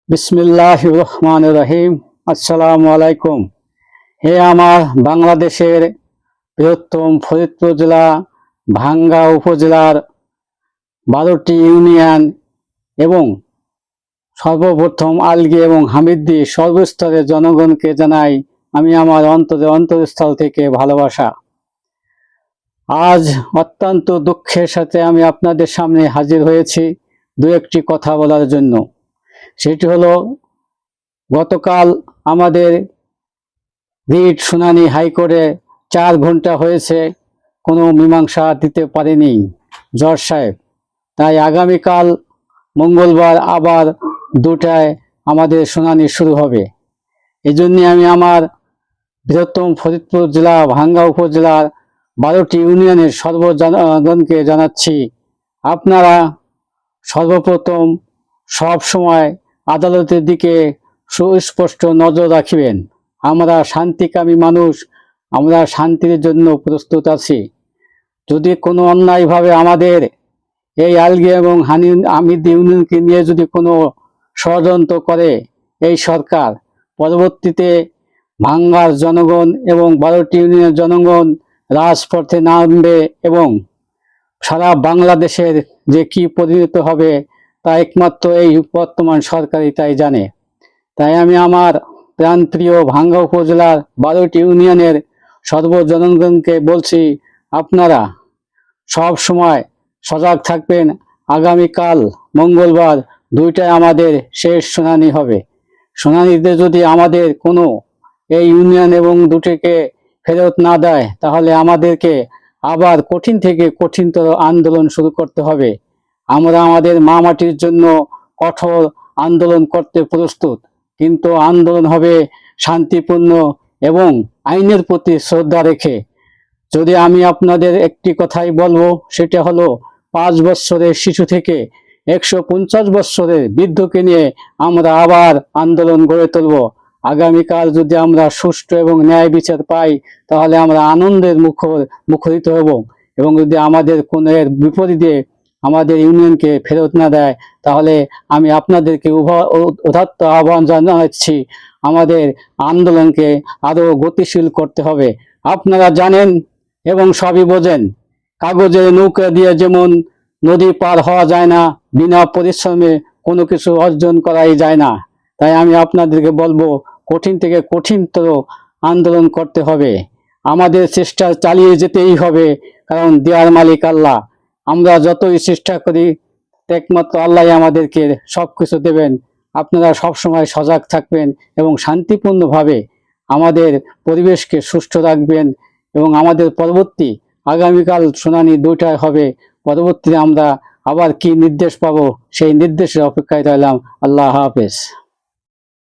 বিসমিল্লাহির রহমানির রহিম। আসসালামু আলাইকুম। হে আমার বাংলাদেশের বৃহত্তম ফরিদপুর জেলা ভাঙ্গা উপজেলার 12টি ইউনিয়ন এবং সর্বপ্রথম আলগী এবং হামিদ্দি সর্বস্তরের জনগণকে জানাই আমি আমার অন্তরস্থল থেকে ভালোবাসা। আজ অত্যন্ত দুঃখের সাথে আমি আপনাদের সামনে হাজির হয়েছি দু একটি কথা বলার জন্য। সেটি হলো, গতকাল আমাদের রিট শুনানি হাইকোর্টে 4 ঘন্টা হয়েছে, কোনো মীমাংসা দিতে পারেনি জজ সাহেব। তাই আগামীকাল মঙ্গলবার আবার 2টায় আমাদের শুনানি শুরু হবে। এই জন্য আমি আমার বৃহত্তম ফরিদপুর জেলা ভাঙ্গা উপজেলার 12টি ইউনিয়নের সর্বজনগণকে জানাচ্ছি, আপনারা সর্বপ্রথম সব সময় আদালতের দিকে সুস্পষ্ট নজর রাখবেন। আমরা শান্তিকামী মানুষ, আমরা শান্তির জন্য প্রস্তুত আছি। যদি কোনো অন্যায়ভাবে আমাদের এই আলগী এবং হামিদ্দি ইউনিয়নকে নিয়ে যদি কোনো ষড়যন্ত্র করে এই সরকার, পরবর্তীতে ভাঙ্গার জনগণ এবং 12টি ইউনিয়নের জনগণ রাজপথে নামবে এবং সারা বাংলাদেশের যে কি পরিণত হবে তা একমাত্র এই বর্তমান সরকারই তাই জানে। তাই আমি আমার প্রাণপ্রিয় ভাঙ্গা উপজেলার 12টি ইউনিয়নের সর্বজনগণকে বলছি, আপনারা সব সময় সজাগ থাকবেন। আগামীকাল মঙ্গলবার 2টায় আমাদের শেষ শুনানি হবে। শুনানিতে যদি আমাদের কোনো এই ইউনিয়ন এবং 2টিকে ফেরত না দেয়, তাহলে আমাদেরকে আবার কঠিন থেকে কঠিনতর আন্দোলন শুরু করতে হবে। আমরা আমাদের মা মাটির জন্য কঠোর আন্দোলন করতে প্রস্তুত, কিন্তু আন্দোলন হবে শান্তিপূর্ণ এবং আইনের প্রতি শ্রদ্ধা রেখে। যদি আমি আপনাদের একটি কথাই বলবো, সেটা হলো 5 বছরের শিশু থেকে 150 বছরের বৃদ্ধকে নিয়ে আমরা আবার আন্দোলন গড়ে তুলব। আগামীকাল যদি আমরা সুষ্ঠু এবং ন্যায় বিচার পাই, তাহলে আমরা আনন্দের মুখরিত হব। এবং যদি আমাদের কোনো এর বিপরীতে আমাদের ইউনিয়নকে ফেরত না দেয়, তাহলে আমি আপনাদেরকে উদাত্ত আহ্বান জানাচ্ছি, আমাদের আন্দোলনকে আরো গতিশীল করতে হবে। আপনারা জানেন এবং সবই বোঝেন, কাগজের নৌকা দিয়ে যেমন নদী পার হওয়া যায় না, বিনা পরিশ্রমে কোনো কিছু অর্জন করাই যায় না। তাই আমি আপনাদেরকে বলবো, কঠিন থেকে কঠিনতর আন্দোলন করতে হবে। আমাদের চেষ্টা চালিয়ে যেতেই হবে, কারণ দেওয়ার মালিক আল্লাহ। আমরা যতই চেষ্টা করি, একমাত্র আল্লাহ আমাদেরকে সবকিছু দেবেন। আপনারা সবসময় সজাগ থাকবেন এবং শান্তিপূর্ণভাবে আমাদের পরিবেশকে সুষ্ঠু রাখবেন। এবং আমাদের পরবর্তী আগামীকাল শুনানি 2টায় হবে। পরবর্তীতে আমরা আবার কি নির্দেশ পাবো, সেই নির্দেশের অপেক্ষায় রইলাম। আল্লাহ হাফেজ।